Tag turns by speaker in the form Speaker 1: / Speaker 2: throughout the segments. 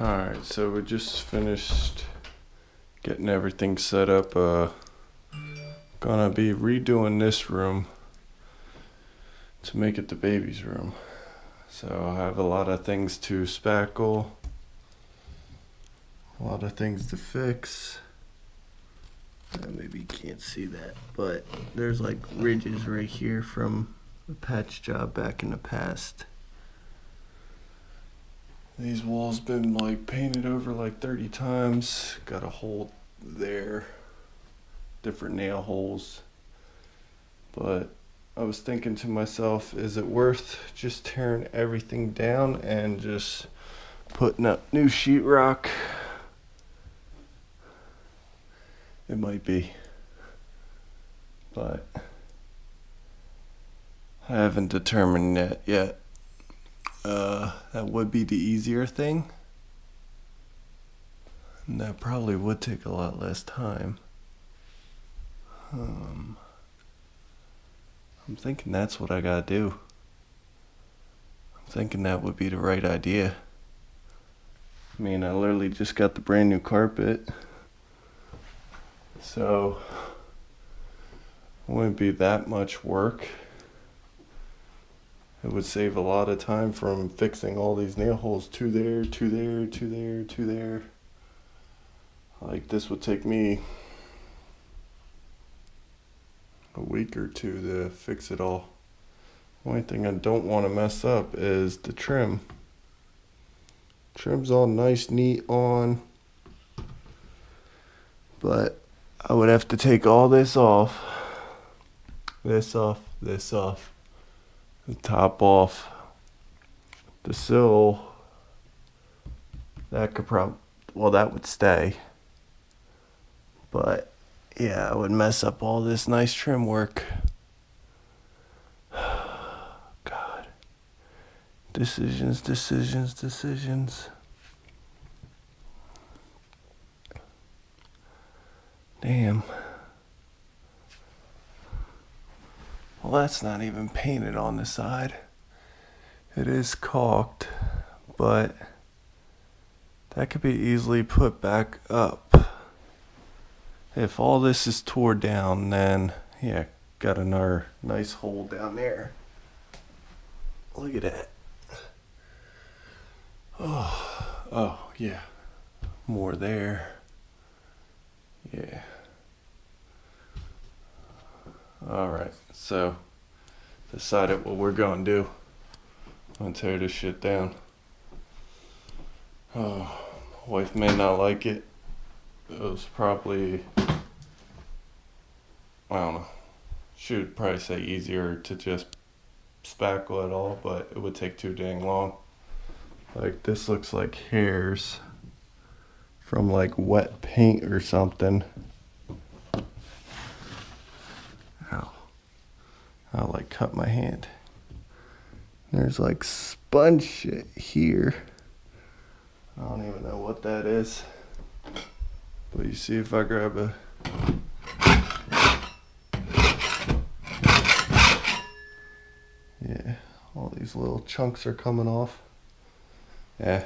Speaker 1: Alright, so we just finished getting everything set up. Gonna be redoing this room to make it the baby's room. So I have a lot of things to spackle, a lot of things to fix. Maybe you can't see that, but there's like ridges right here from the patch job back in the past. These walls been like painted over like 30 times. Got a hole there, different nail holes. But I was thinking to myself, is it worth just tearing everything down and just putting up new sheetrock? It might be, but I haven't determined that yet. That would be the easier thing. And that probably would take a lot less time. I'm thinking that's what I gotta do. I'm thinking that would be the right idea. I mean, I literally just got the brand new carpet. So, it wouldn't be that much work. It would save a lot of time from fixing all these nail holes to there, to there, to there, to there. Like, this would take me a week or two to fix it all. Only thing I don't want to mess up is the trim. Trim's all nice, neat on. But I would have to take all this off. This off, this off. The top off. The sill. That could that would stay. But yeah, I would mess up all this nice trim work. God. Decisions, decisions, decisions. Damn. Well, that's not even painted on the side. It is caulked, but that could be easily put back up. If all this is tore down, then yeah, got another nice hole down there. Look at that. Oh yeah, more there. Yeah. Alright, so decided what we're gonna do. I'm gonna tear this shit down. Oh, my wife may not like it. It was probably, I don't know, she would probably say easier to just spackle it all, but it would take too dang long. Like, this looks like hairs from like wet paint or something. Ow. I'll like cut my hand. There's like sponge shit here. I don't even know what that is. But you see, if I grab a yeah, all these little chunks are coming off. Yeah.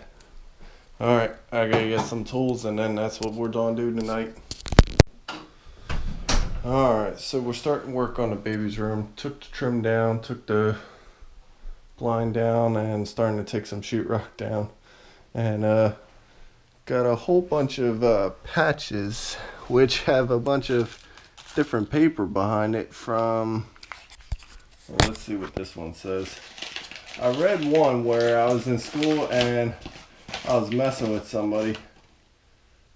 Speaker 1: Alright, I gotta get some tools and then that's what we're gonna do tonight. Alright, so we're starting work on the baby's room. Took the trim down, took the blind down, and starting to take some sheetrock down. And got a whole bunch of patches which have a bunch of different paper behind it from, well, let's see what this one says. I read one where I was in school and I was messing with somebody.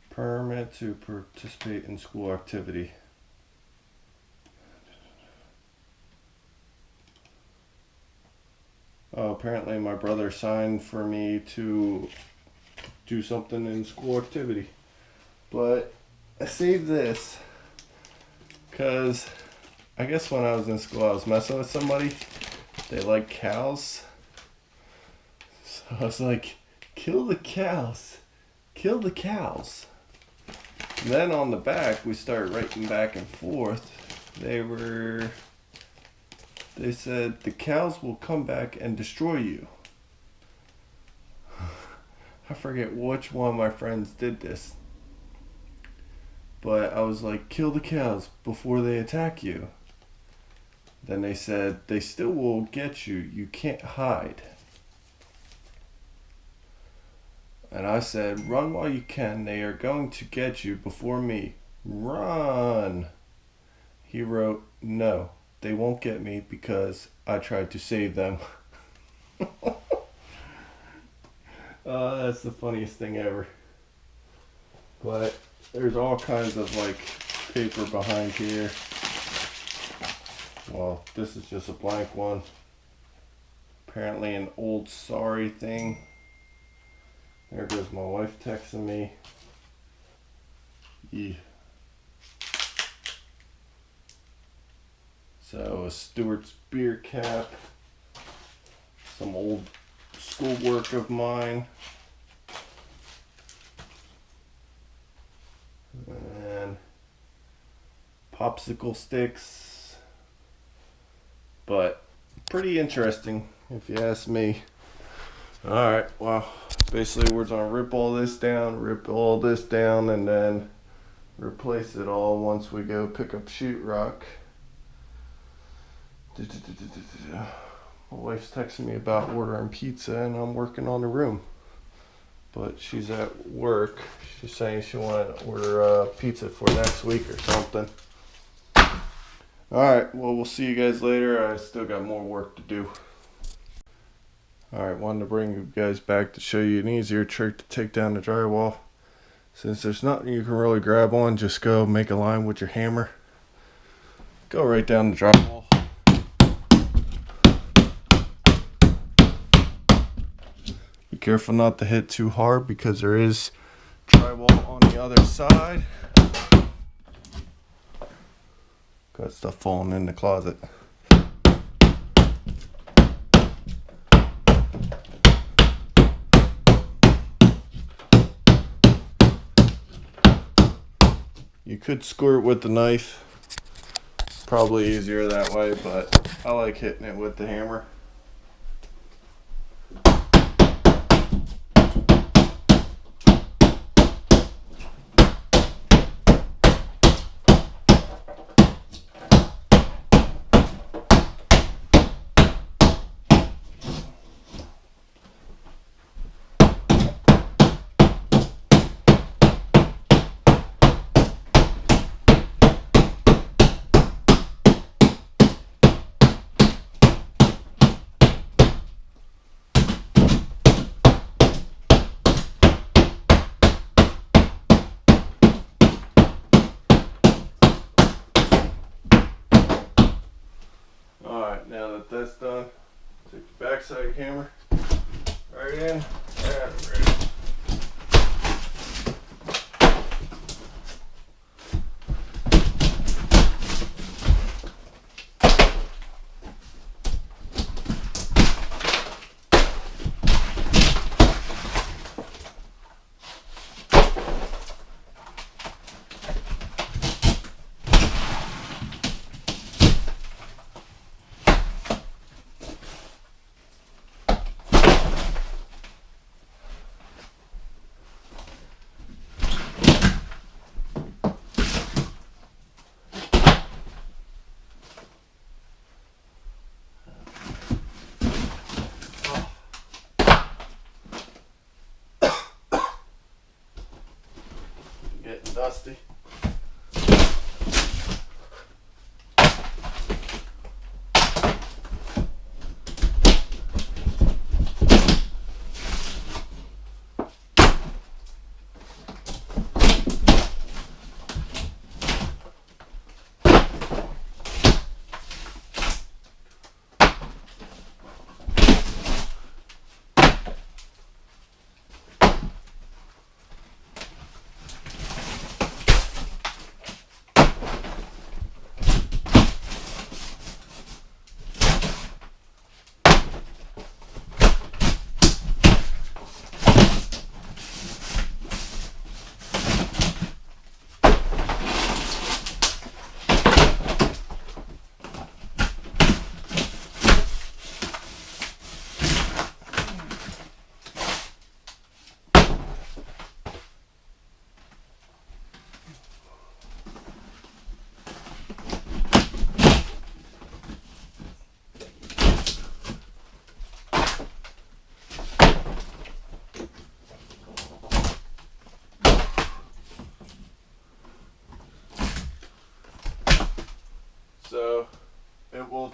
Speaker 1: Permit to participate in school activity. Oh, apparently my brother signed for me to do something in school activity. But I saved this because I guess when I was in school I was messing with somebody. They like cows. So I was like, kill the cows. Kill the cows. And then on the back we started writing back and forth. They said the cows will come back and destroy you. I forget which one of my friends did this, but I was like, kill the cows before they attack you. Then they said, they still will get you. You can't hide. And I said, run while you can. They are going to get you before me. Run. He wrote, no, they won't get me because I tried to save them. That's the funniest thing ever. But there's all kinds of like paper behind here. Well, this is just a blank one. Apparently an old sorry thing. There goes my wife texting me. Yeah. So a Stewart's beer cap. Some old schoolwork of mine. And popsicle sticks. But pretty interesting, if you ask me. Alright, well, basically we're going to rip all this down, and then replace it all once we go pick up sheetrock. My wife's texting me about ordering pizza, and I'm working on the room. But she's at work. She's saying she wanted to order pizza for next week or something. Alright, well, we'll see you guys later. I still got more work to do. Alright, wanted to bring you guys back to show you an easier trick to take down the drywall. Since there's nothing you can really grab on, just go make a line with your hammer. Go right down the drywall. Be careful not to hit too hard because there is drywall on the other side. Got stuff falling in the closet. You could squirt it with the knife. Probably easier that way, but I like hitting it with the hammer. Alright, now that that's done, take the backside of your hammer right in, and ready. Getting dusty.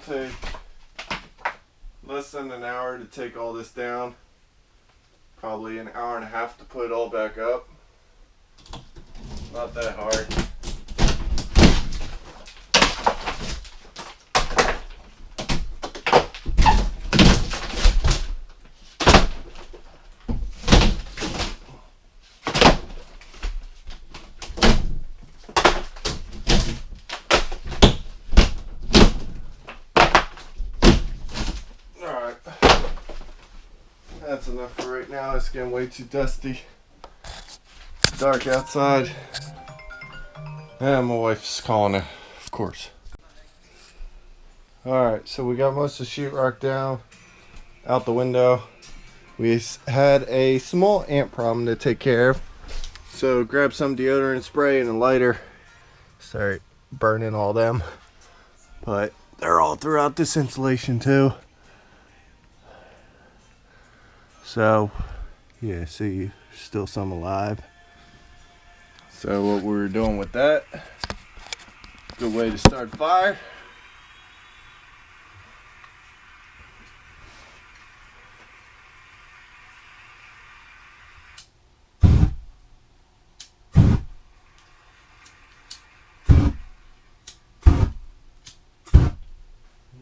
Speaker 1: take less than an hour to take all this down. Probably an hour and a half to put it all back up. Not that hard. That's enough for right now. It's getting way too dusty. It's dark outside. And my wife's calling it, of course. Alright, so we got most of the sheetrock down, out the window. We had a small ant problem to take care of. So grab some deodorant spray and a lighter. Start burning all them. But they're all throughout this insulation too. So, yeah, see, still some alive. So what we were doing with that, good way to start fire.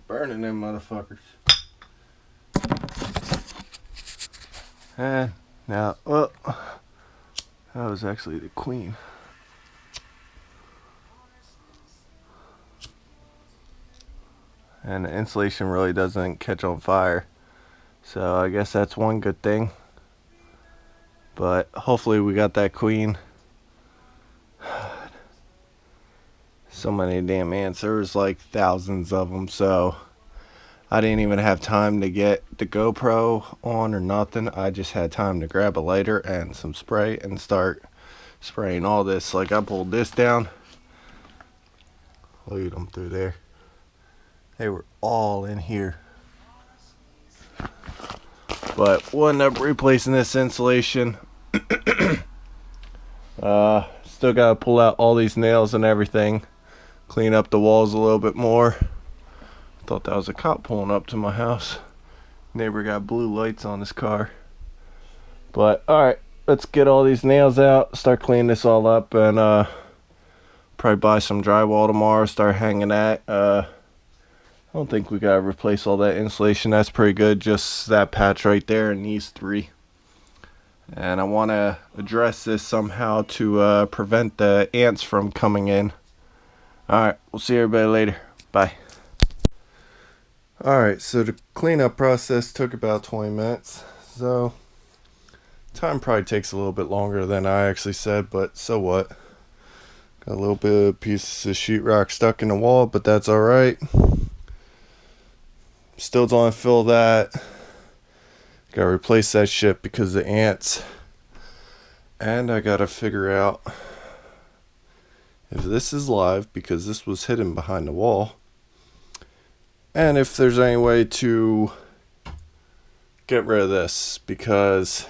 Speaker 1: Burning them motherfuckers. And now, oh, that was actually the queen. And the insulation really doesn't catch on fire. So I guess that's one good thing. But hopefully we got that queen. So many damn ants. There was like thousands of them, so I didn't even have time to get the GoPro on or nothing. I just had time to grab a lighter and some spray and start spraying all this. Like I pulled this down. Look at them through there. They were all in here. But we'll end up replacing this insulation. Still gotta pull out all these nails and everything. Clean up the walls a little bit more. Thought that was a cop pulling up to my house. Neighbor got blue lights on his car. But alright, let's get all these nails out, start cleaning this all up, and probably buy some drywall tomorrow, start hanging that. I don't think we gotta replace all that insulation. That's pretty good, just that patch right there and these three. And I want to address this somehow to prevent the ants from coming in. Alright, we'll see everybody later. Bye. Alright, so the cleanup process took about 20 minutes. So, time probably takes a little bit longer than I actually said, but so what? Got a little bit of pieces of sheetrock stuck in the wall, but that's alright. Still don't fill that. Gotta replace that shit because of the ants. And I gotta figure out if this is live, because this was hidden behind the wall. And if there's any way to get rid of this, because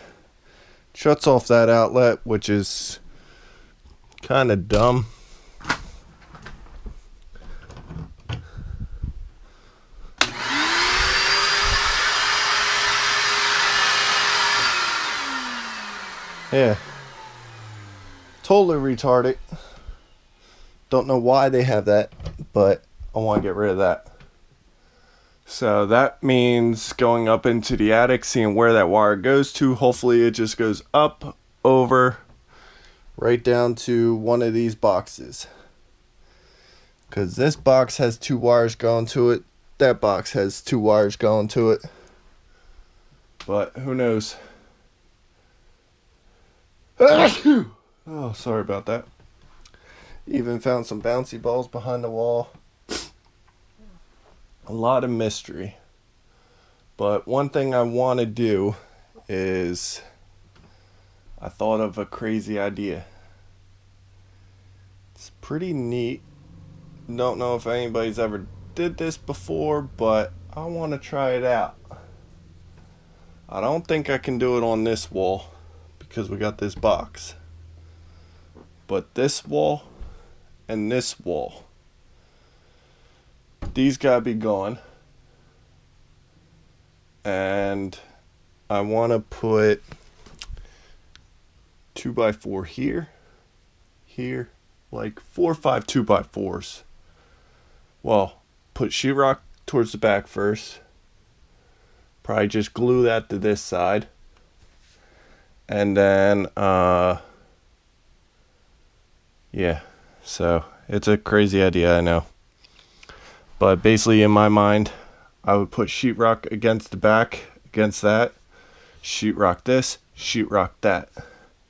Speaker 1: it shuts off that outlet, which is kind of dumb. Yeah, totally retarded. Don't know why they have that, but I want to get rid of that. So that means going up into the attic, seeing where that wire goes to. Hopefully it just goes up, over, right down to one of these boxes. Because this box has 2 wires going to it. That box has 2 wires going to it. But who knows? Oh, sorry about that. Even found some bouncy balls behind the wall. A lot of mystery. But one thing I want to do is I thought of a crazy idea. It's pretty neat. Don't know if anybody's ever did this before, but I want to try it out. I don't think I can do it on this wall because we got this box. But this wall and this wall, these gotta be gone. And I want to put 2x4 here, like 4 or 5 2x4s. Well, put sheetrock towards the back first. Probably just glue that to this side. And then, yeah, so it's a crazy idea, I know. But basically, in my mind, I would put sheetrock against the back, against that. Sheetrock this, sheetrock that.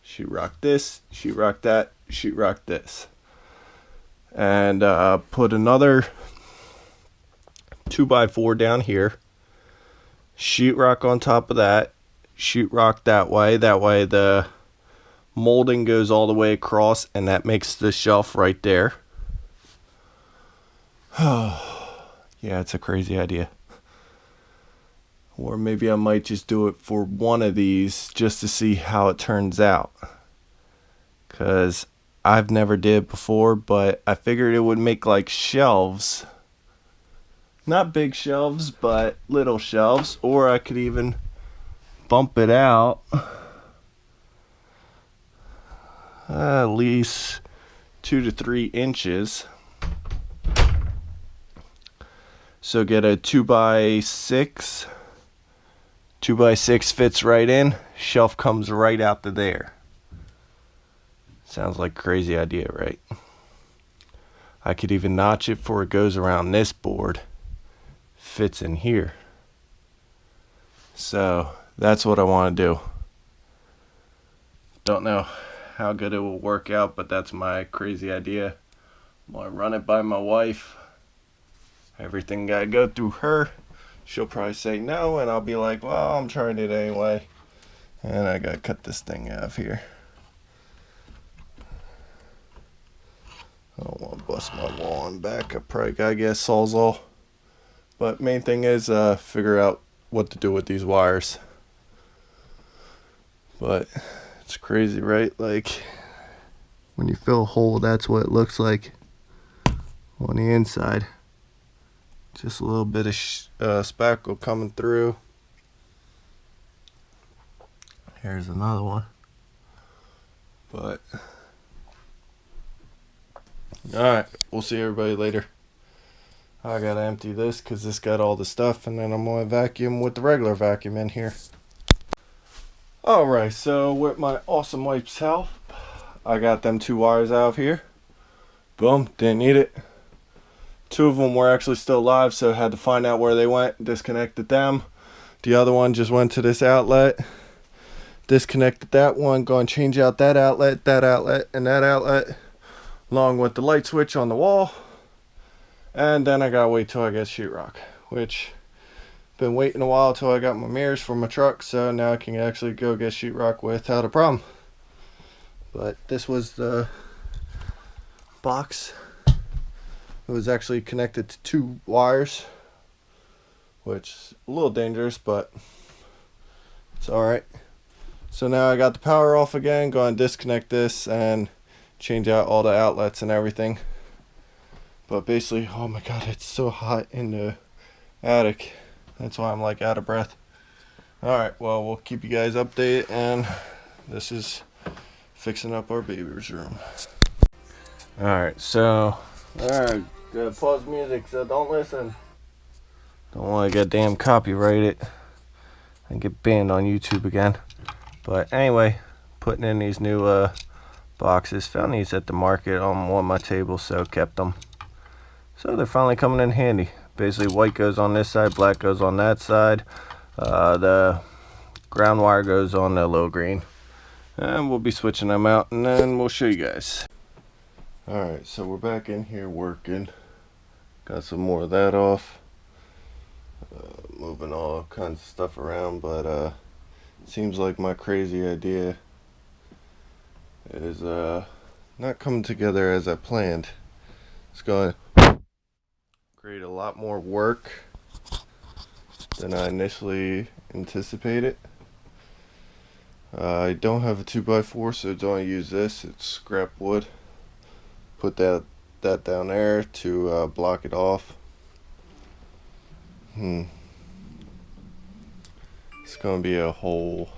Speaker 1: Sheetrock this, sheetrock that, sheetrock this. And put another 2x4 down here. Sheetrock on top of that. Sheetrock that way. That way the molding goes all the way across, and that makes the shelf right there. Yeah, it's a crazy idea. Or maybe I might just do it for one of these just to see how it turns out. Because I've never did before, but I figured it would make like shelves. Not big shelves, but little shelves. Or I could even bump it out at least 2 to 3 inches. So get a 2x6. 2x6 fits right in. Shelf comes right out to there. Sounds like a crazy idea, right? I could even notch it before it goes around this board. Fits in here. So that's what I want to do. Don't know how good it will work out, but that's my crazy idea. I'm gonna run it by my wife. Everything gotta go through her. She'll probably say no, and I'll be like, well, I'm trying it anyway. And I gotta cut this thing out of here. I don't want to bust my wall and back. I probably gotta get a Sawzall. But main thing is figure out what to do with these wires. But it's crazy, right? Like when you fill a hole, that's what it looks like on the inside. Just a little bit of spackle coming through. Here's another one. But alright, we'll see everybody later. I gotta empty this because this got all the stuff, and then I'm gonna vacuum with the regular vacuum in here. Alright, so with my awesome wife's help, I got them 2 wires out of here. Boom, didn't need it. 2 of them were actually still live, so I had to find out where they went, disconnected them. The other one just went to this outlet, disconnected that one, going to change out that outlet, and that outlet, along with the light switch on the wall. And then I gotta wait till I get sheetrock, which been waiting a while till I got my mirrors for my truck, so now I can actually go get sheetrock without a problem. But this was the box. It was actually connected to 2 wires, which is a little dangerous, but it's alright. So now I got the power off again, going to disconnect this and change out all the outlets and everything. But basically, oh my god, it's so hot in the attic. That's why I'm like out of breath. Alright, well, we'll keep you guys updated, and this is fixing up our baby's room. Alright, so, alright, gotta pause music, so don't listen. Don't want to get damn copyrighted and get banned on YouTube again. But anyway, putting in these new boxes. Found these at the market on one of my tables, so kept them. So they're finally coming in handy. Basically, white goes on this side, black goes on that side. The ground wire goes on the little green. And we'll be switching them out, and then we'll show you guys. Alright, so we're back in here working. Got some more of that off. Moving all kinds of stuff around, but seems like my crazy idea is not coming together as I planned. It's going to create a lot more work than I initially anticipated. I don't have a 2x4, so don't use this. It's scrap wood. Put that down there to block it off. It's gonna be a whole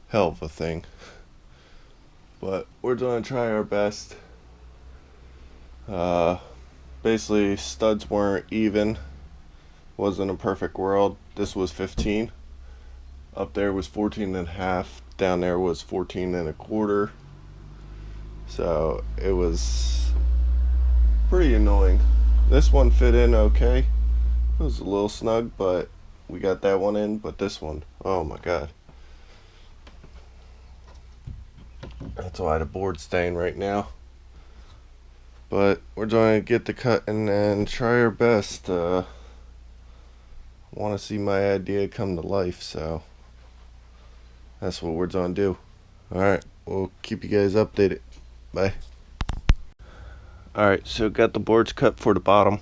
Speaker 1: hell of a thing, but we're gonna try our best. Basically, studs weren't even. Wasn't a perfect world. This was 15. Up there was 14 and a half. Down there was 14 and a quarter. So it was pretty annoying. This one fit in okay. It was a little snug, but we got that one in. But this one, oh my god. That's why the board's staying right now. But we're going to get the cutting and try our best. Want to see my idea come to life, so that's what we're going to do. Alright, we'll keep you guys updated. Bye. Alright, so got the boards cut for the bottom.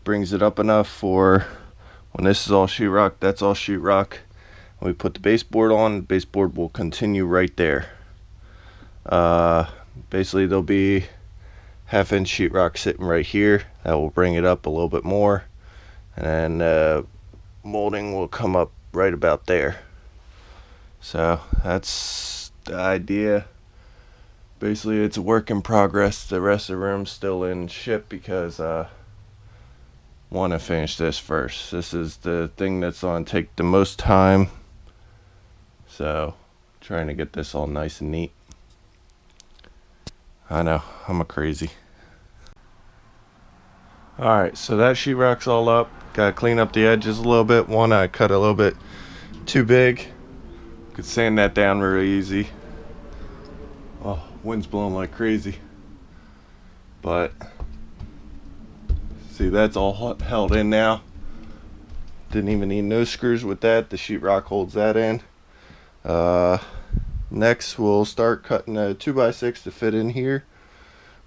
Speaker 1: Brings it up enough for when this is all sheetrock, that's all sheetrock. When we put the baseboard on, the baseboard will continue right there. Basically there'll be half-inch sheetrock sitting right here. That will bring it up a little bit more, and then molding will come up right about there. So that's the idea. Basically it's a work in progress. The rest of the room's still in ship because want to finish this first. This is the thing that's going to take the most time, so trying to get this all nice and neat. I know, I'm a crazy. Alright, so that sheetrock's all up. Gotta clean up the edges a little bit. One, I cut a little bit too big. Could sand that down really easy. Oh, wind's blowing like crazy. But, see, that's all held in now. Didn't even need no screws with that. The sheetrock holds that in. Next, we'll start cutting a 2x6 to fit in here.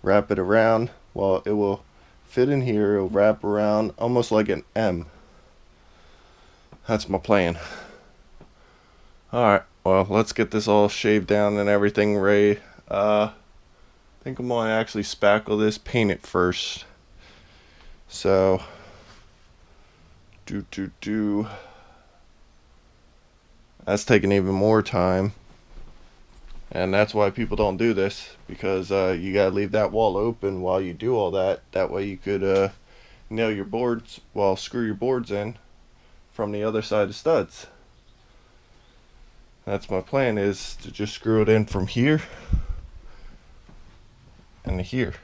Speaker 1: Wrap it around. Well, it will fit in here. It'll wrap around almost like an M. That's my plan. Alright, well, let's get this all shaved down and everything ready. I think I'm going to actually spackle this, paint it first. So, that's taking even more time. And that's why people don't do this, because you gotta leave that wall open while you do all that. That way you could nail your boards, well, screw your boards in from the other side of studs. That's my plan, is to just screw it in from here and to here.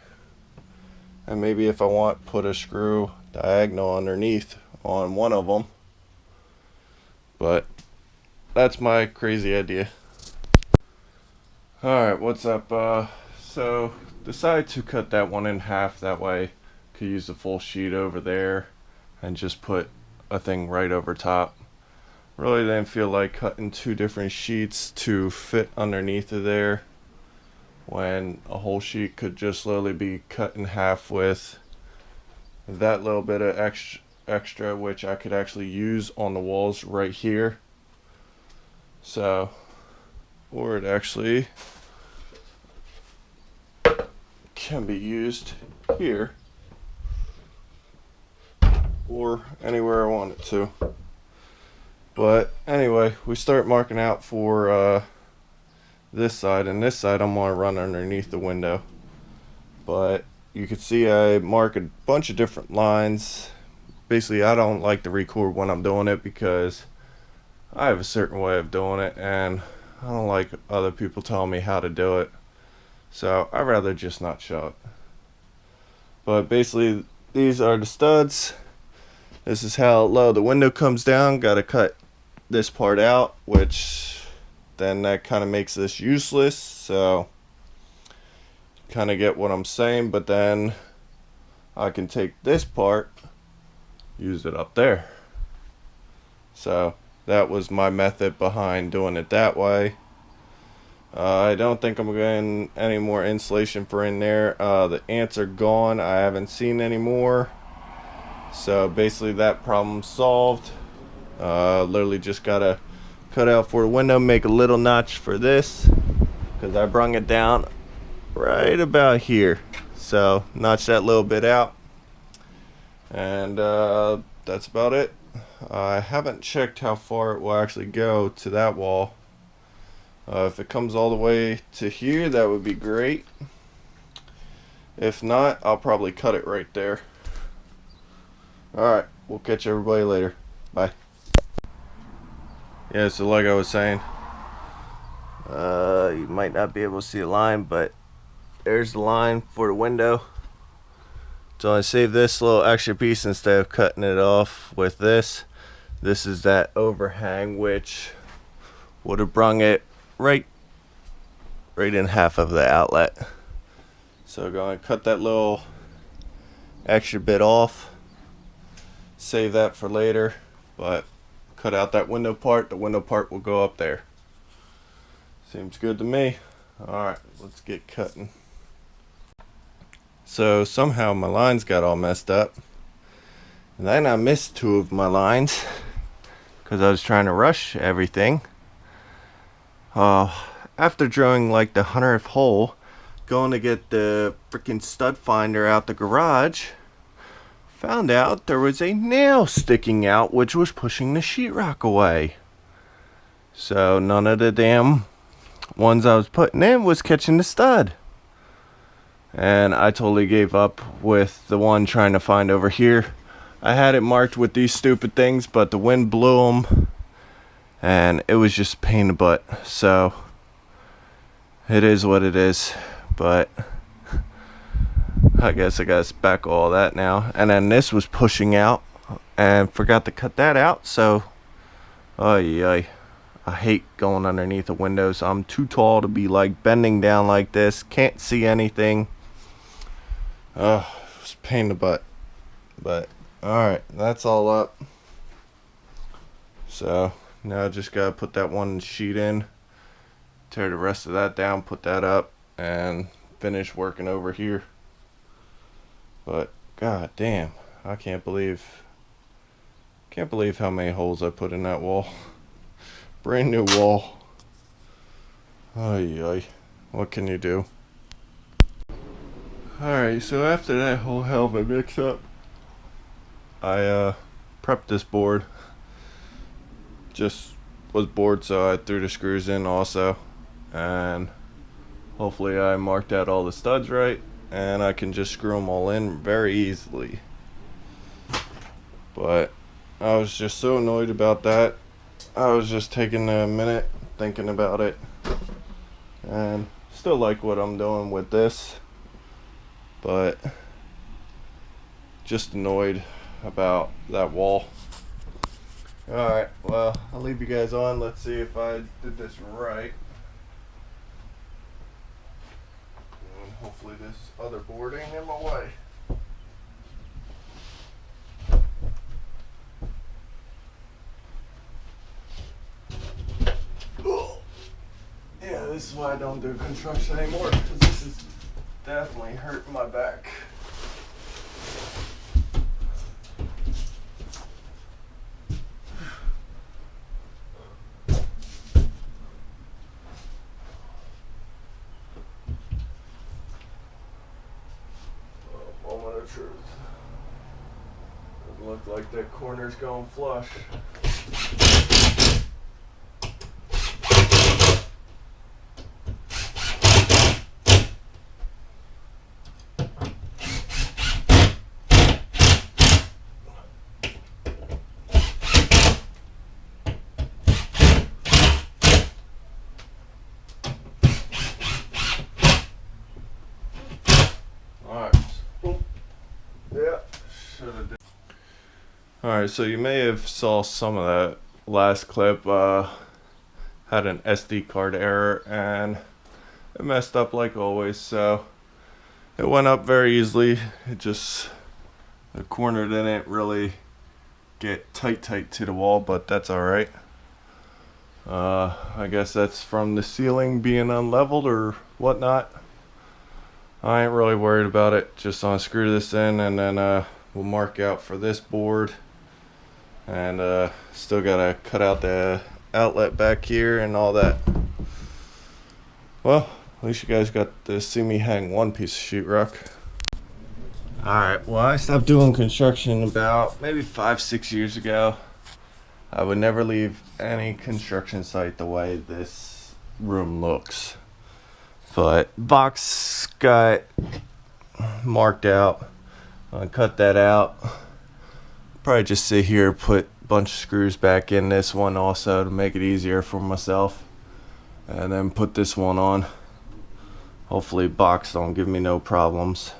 Speaker 1: And maybe if I want, put a screw diagonal underneath on one of them. But that's my crazy idea. Alright, what's up? So decided to cut that one in half. That way I could use the full sheet over there and just put a thing right over top. Really didn't feel like cutting two different sheets to fit underneath of there, when a whole sheet could just literally be cut in half with that little bit of extra, which I could actually use on the walls right here. So, or it actually can be used here or anywhere I want it to. But anyway, we start marking out for this side, and this side I'm going to run underneath the window. But you can see I mark a bunch of different lines. Basically, I don't like to record when I'm doing it because I have a certain way of doing it, and I don't like other people telling me how to do it. So I'd rather just not show it. But basically, these are the studs. This is how low the window comes down. Got to cut this part out, which then that kind of makes this useless. So kind of get what I'm saying. But then I can take this part, use it up there. So that was my method behind doing it that way. I don't think I'm getting any more insulation for in there. The ants are gone. I haven't seen any more. So basically that problem solved. Literally just gotta cut out for the window, make a little notch for this, because I brung it down right about here. So notch that little bit out, and that's about it. I haven't checked how far it will actually go to that wall. If it comes all the way to here, that would be great. If not, I'll probably cut it right there. Alright, we'll catch everybody later. Bye. Yeah, so like I was saying, you might not be able to see the line, but there's the line for the window. So I saved this little extra piece instead of cutting it off with this. This is that overhang, which would have brung it right in half of the outlet. So going to cut that little extra bit off, save that for later, but cut out that window part. The window part will go up there. Seems good to me. Alright, let's get cutting. So somehow my lines got all messed up, and then I missed 2 of my lines because I was trying to rush everything. After drilling like the 100th hole, going to get the freaking stud finder out the garage, found out there was a nail sticking out which was pushing the sheetrock away. So none of the damn ones I was putting in was catching the stud. And I totally gave up with the one trying to find over here. I had it marked with these stupid things, but the wind blew them and it was just a pain in the butt. So it is what it is, but I guess I gotta spackle all that now. And then this was pushing out and forgot to cut that out. So I hate going underneath the windows. I'm too tall to be like bending down like this, can't see anything. It's a pain in the butt. But alright, that's all up. So now I just gotta put that one sheet in, tear the rest of that down, put that up, and finish working over here. But god damn, I can't believe how many holes I put in that wall. Brand new wall. Ay, what can you do? Alright, so after that whole hell of a mix up, I prepped this board. Just was bored, so I threw the screws in also, and hopefully I marked out all the studs right and I can just screw them all in very easily. But I was just so annoyed about that. I was just taking a minute thinking about it, and still like what I'm doing with this, but just annoyed about that wall. Alright, well, I'll leave you guys on. Let's see if I did this right. And hopefully this other board ain't in my way. Yeah, this is why I don't do construction anymore, because this is definitely hurting my back. Moment of truth. Doesn't look like that corner's going flush. Alright, so you may have saw some of that last clip. Had an SD card error and it messed up like always, so it went up very easily. It just, the corner didn't really get tight to the wall, but that's alright. I guess that's from the ceiling being unleveled or whatnot. I ain't really worried about it. Just unscrew this in and then we'll mark out for this board. And still gotta cut out the outlet back here and all that. Well, at least you guys got to see me hang one piece of sheetrock. Alright, well, I stopped doing construction about maybe 5-6 years ago. I would never leave any construction site the way this room looks. But box got marked out. I cut that out. Probably just sit here, put a bunch of screws back in this one also to make it easier for myself. And then put this one on. Hopefully box don't give me no problems.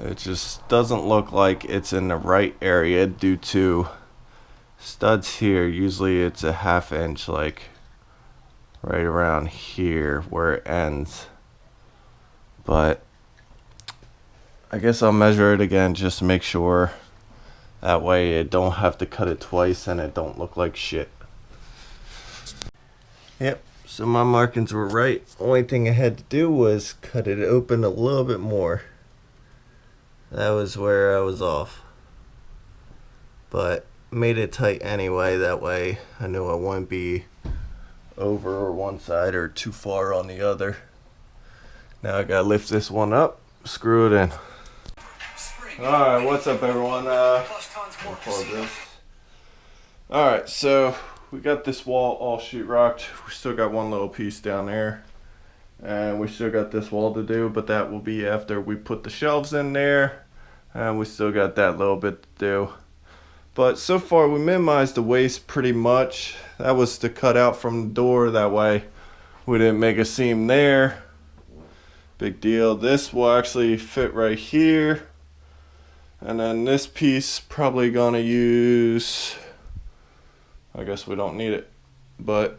Speaker 1: It just doesn't look like it's in the right area due to studs here. Usually it's a 1/2 inch, like right around here where it ends. But I guess I'll measure it again just to make sure. That way it don't have to cut it twice and it don't look like shit. Yep. So my markings were right. Only thing I had to do was cut it open a little bit more. That was where I was off. But made it tight anyway. That way I knew I wouldn't be over one side or too far on the other. Now I gotta lift this one up, screw it in. Alright, what's up everyone? Alright, so we got this wall all sheetrocked. We still got one little piece down there. And we still got this wall to do, but that will be after we put the shelves in there. And we still got that little bit to do. But so far we minimized the waste pretty much. That was to cut out from the door, that way we didn't make a seam there. Big deal. This will actually fit right here. And then this piece probably gonna use, I guess we don't need it, but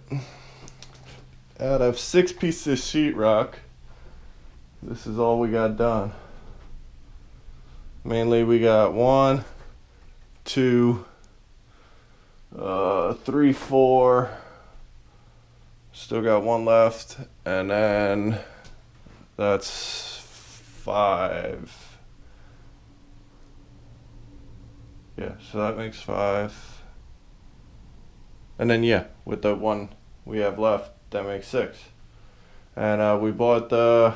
Speaker 1: out of 6 pieces of sheetrock, this is all we got done. Mainly we got 1, 2, 3, 4. Still got 1 left, and then that's 5. Yeah, so that makes 5. And then yeah, with the 1 we have left, that makes 6. And we bought the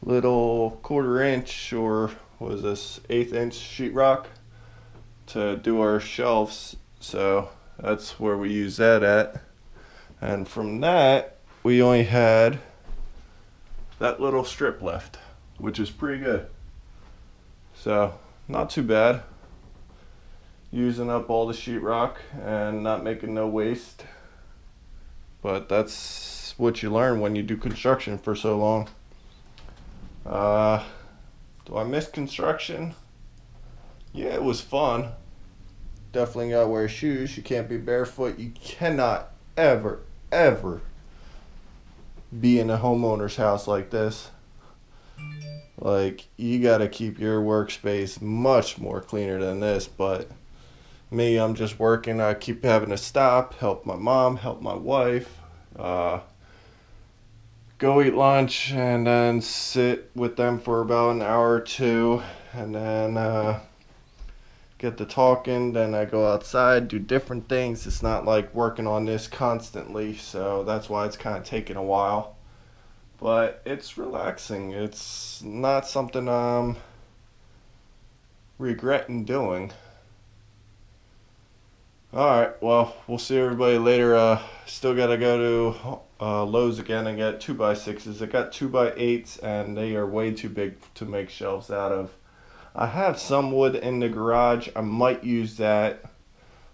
Speaker 1: little 1/4 inch, or what is this, 1/8 inch sheetrock to do our shelves. So that's where we use that at. And from that, we only had that little strip left, which is pretty good. So not too bad. Using up all the sheetrock and not making no waste. But that's what you learn when you do construction for so long. Do I miss construction? Yeah, it was fun. Definitely gotta wear shoes. You can't be barefoot. You cannot ever be in a homeowner's house like this. Like, you gotta keep your workspace much more cleaner than this. But me, I'm just working. I keep having to stop, help my mom, help my wife, go eat lunch, and then sit with them for about an hour or 2, and then get to talking. Then I go outside, do different things. It's not like working on this constantly, so that's why it's kind of taking a while. But it's relaxing. It's not something I'm regretting doing. Alright, well, we'll see everybody later. Still gotta go to Lowe's again and get 2x6s. I got 2x8s and they are way too big to make shelves out of. I have some wood in the garage. I might use that.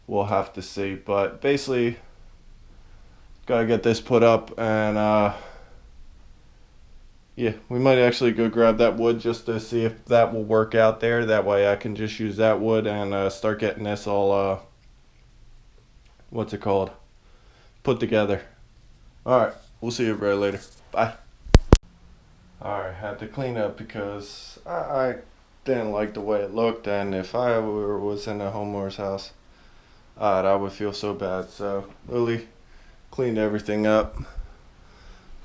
Speaker 1: We'll have to see. But basically, gotta get this put up, and yeah, we might actually go grab that wood just to see if that will work out there. That way I can just use that wood and start getting this all what's it called, put together. Alright, we'll see everybody later. Bye. Alright, had to clean up because I didn't like the way it looked, and if I was in a homeowner's house, I would feel so bad. So Lily cleaned everything up.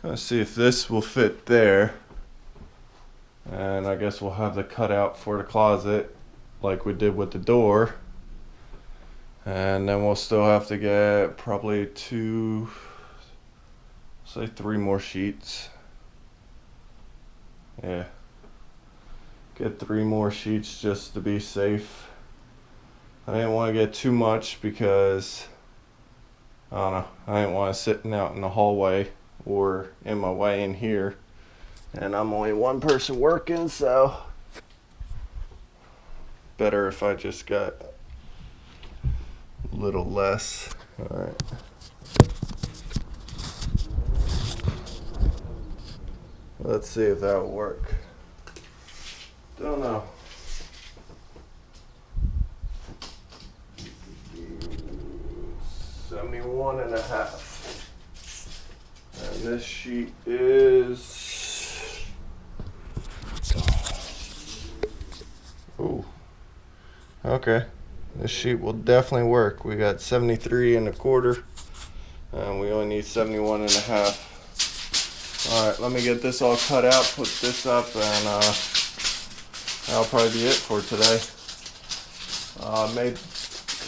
Speaker 1: Gonna see if this will fit there, and I guess we'll have the cutout for the closet like we did with the door. And then we'll still have to get probably 3 more sheets. Yeah. Get 3 more sheets just to be safe. I didn't want to get too much because I don't know. I didn't want to sitting out in the hallway or in my way in here. And I'm only one person working, so better if I just got a little less. All right. Let's see if that will work. Don't know. 71.5. And this sheet is, ooh, okay. This sheet will definitely work. We got 73.25, and we only need 71.5. All right, let me get this all cut out, put this up, and that'll probably be it for today.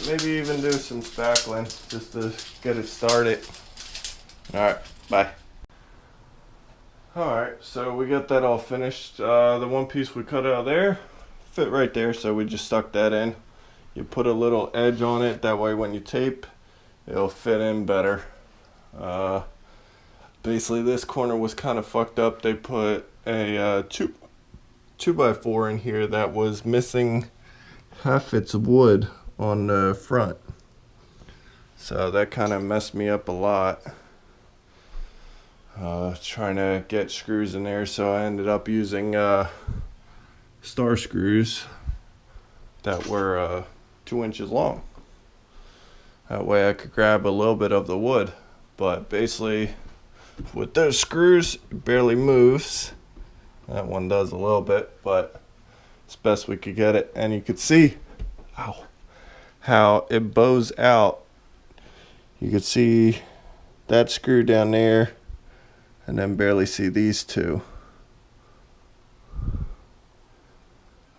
Speaker 1: Maybe even do some spackling just to get it started. All right, bye. All right, so we got that all finished. The one piece we cut out there fit right there, so we just stuck that in. You put a little edge on it, that way when you tape, it'll fit in better. Basically, this corner was kind of fucked up. They put a 2x4 in here that was missing half its wood on the front, so that kind of messed me up a lot. Trying to get screws in there, so I ended up using star screws that were 2 inches long. That way I could grab a little bit of the wood, but basically with those screws it barely moves. That one does a little bit, but it's best we could get it. And you could see how it bows out. You could see that screw down there, and then barely see these two.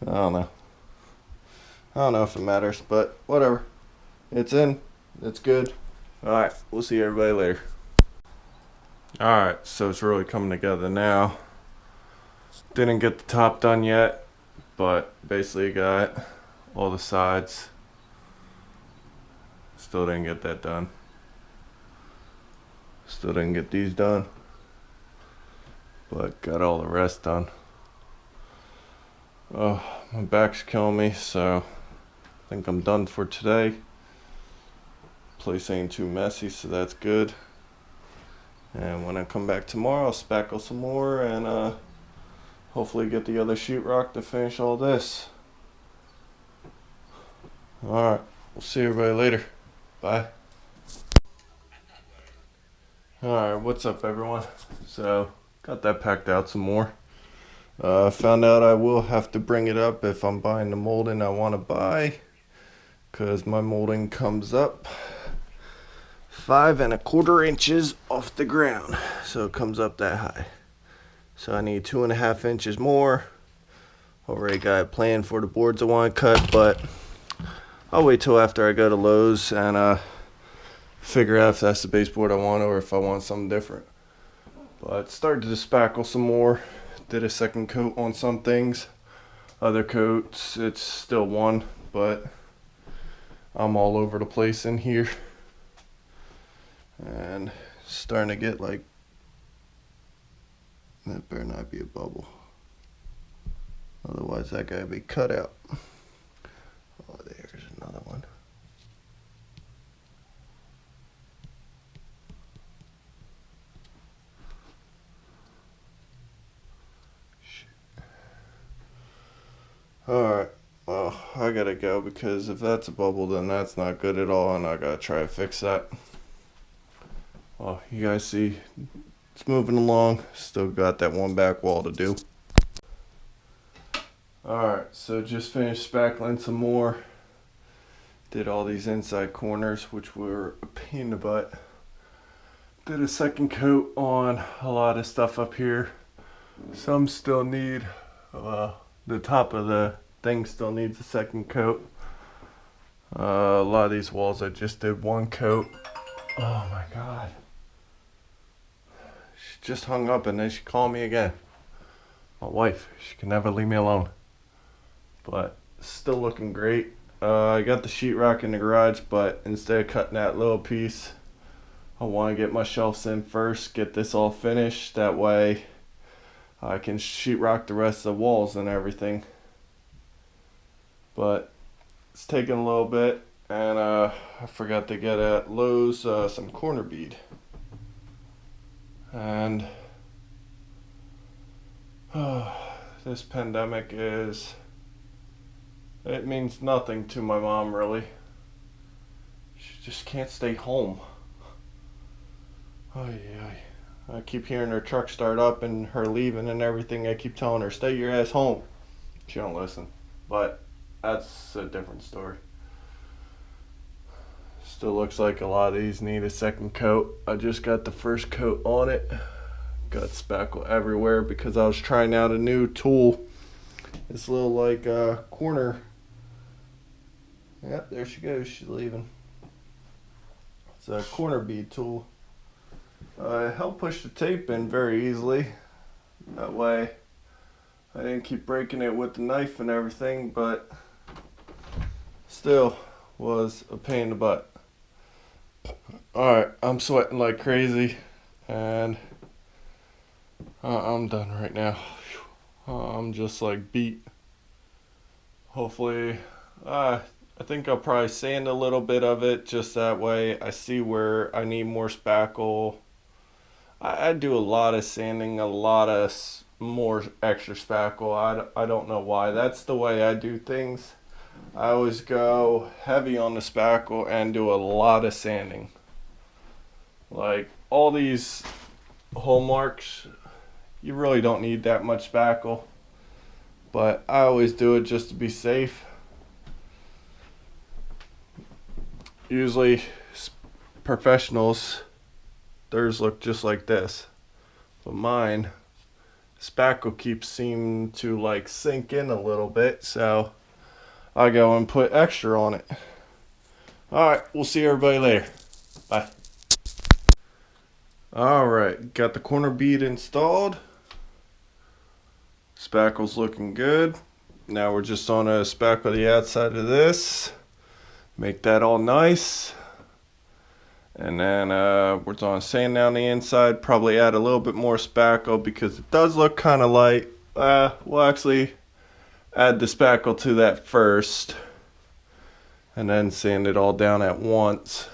Speaker 1: I don't know if it matters, but whatever. It's in. It's good. Alright, we'll see everybody later. Alright, so it's really coming together now. Didn't get the top done yet, but basically got all the sides. Still didn't get that done. Still didn't get these done, but got all the rest done. Oh, my back's killing me, so I think I'm done for today. Place ain't too messy, so that's good. And when I come back tomorrow, I'll spackle some more and hopefully get the other sheetrock to finish all this. Alright, we'll see everybody later. Bye. Alright, what's up everyone? So, got that packed out some more. Found out I will have to bring it up if I'm buying the molding I want to buy, because my molding comes up 5¼ inches off the ground, so it comes up that high. So I need 2½ inches more. Already got a plan for the boards I want to cut, but I'll wait till after I go to Lowe's and figure out if that's the baseboard I want or if I want something different. But started to spackle some more. Did a second coat on some things. Other coats, it's still one, but I'm all over the place in here. And starting to get like, that better not be a bubble. Otherwise that gotta be cut out. Oh, there's another one. Alright, well, I gotta go because if that's a bubble, then that's not good at all, and I gotta try to fix that. Well, you guys see, it's moving along. Still got that one back wall to do. Alright, so just finished spackling some more. Did all these inside corners, which were a pain in the butt. Did a second coat on a lot of stuff up here. Some still need, the top of the thing still needs a second coat. A lot of these walls I just did one coat. Oh my god. She just hung up and then she called me again. My wife, she can never leave me alone. But still looking great. I got the sheetrock in the garage, but instead of cutting that little piece, I want to get my shelves in first, get this all finished. That way I can sheetrock the rest of the walls and everything. But it's taking a little bit, and I forgot to get at Lowe's some corner bead. And this pandemic it means nothing to my mom, really. She just can't stay home. Oh yeah. I keep hearing her truck start up and her leaving and everything. I keep telling her, stay your ass home. She don't listen. But that's a different story. Still looks like a lot of these need a second coat. I just got the first coat on it. Got spackle everywhere because I was trying out a new tool. This little like corner. Yep, there she goes. She's leaving. It's a corner bead tool. It helped push the tape in very easily. That way I didn't keep breaking it with the knife and everything, but still was a pain in the butt. Alright, I'm sweating like crazy, and I'm done right now. I'm just like beat. Hopefully, I think I'll probably sand a little bit of it, just that way I see where I need more spackle. I do a lot of sanding, a lot of more extra spackle. I don't know why. That's the way I do things. I always go heavy on the spackle and do a lot of sanding. Like all these hole marks, you really don't need that much spackle. But I always do it just to be safe. Usually professionals, theirs look just like this. But mine, spackle keeps seeming to like sink in a little bit, so I go and put extra on it. Alright, we'll see everybody later. Bye. Alright, got the corner bead installed. Spackle's looking good. Now we're just on a spackle the outside of this. Make that all nice. And then we're going to sand down the inside. Probably add a little bit more spackle because it does look kind of light. We'll actually add the spackle to that first. And then sand it all down at once.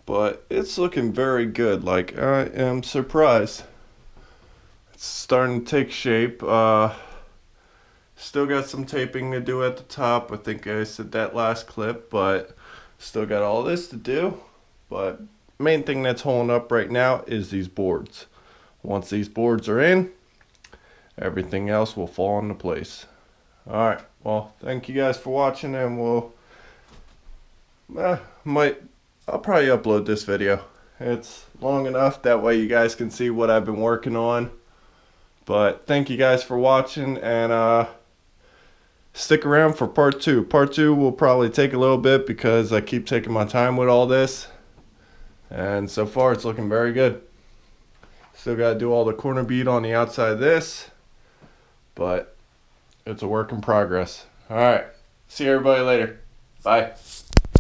Speaker 1: But it's looking very good. Like, I am surprised. It's starting to take shape. Still got some taping to do at the top. I think I said that last clip, but still got all this to do. But main thing that's holding up right now is these boards. Once these boards are in, everything else will fall into place. Alright, well, thank you guys for watching, and I'll probably upload this video. It's long enough, that way you guys can see what I've been working on. But thank you guys for watching, and stick around for part 2. Part 2 will probably take a little bit because I keep taking my time with all this. And so far it's looking very good. Still got to do all the corner bead on the outside of this. But it's a work in progress. Alright, see everybody later. Bye.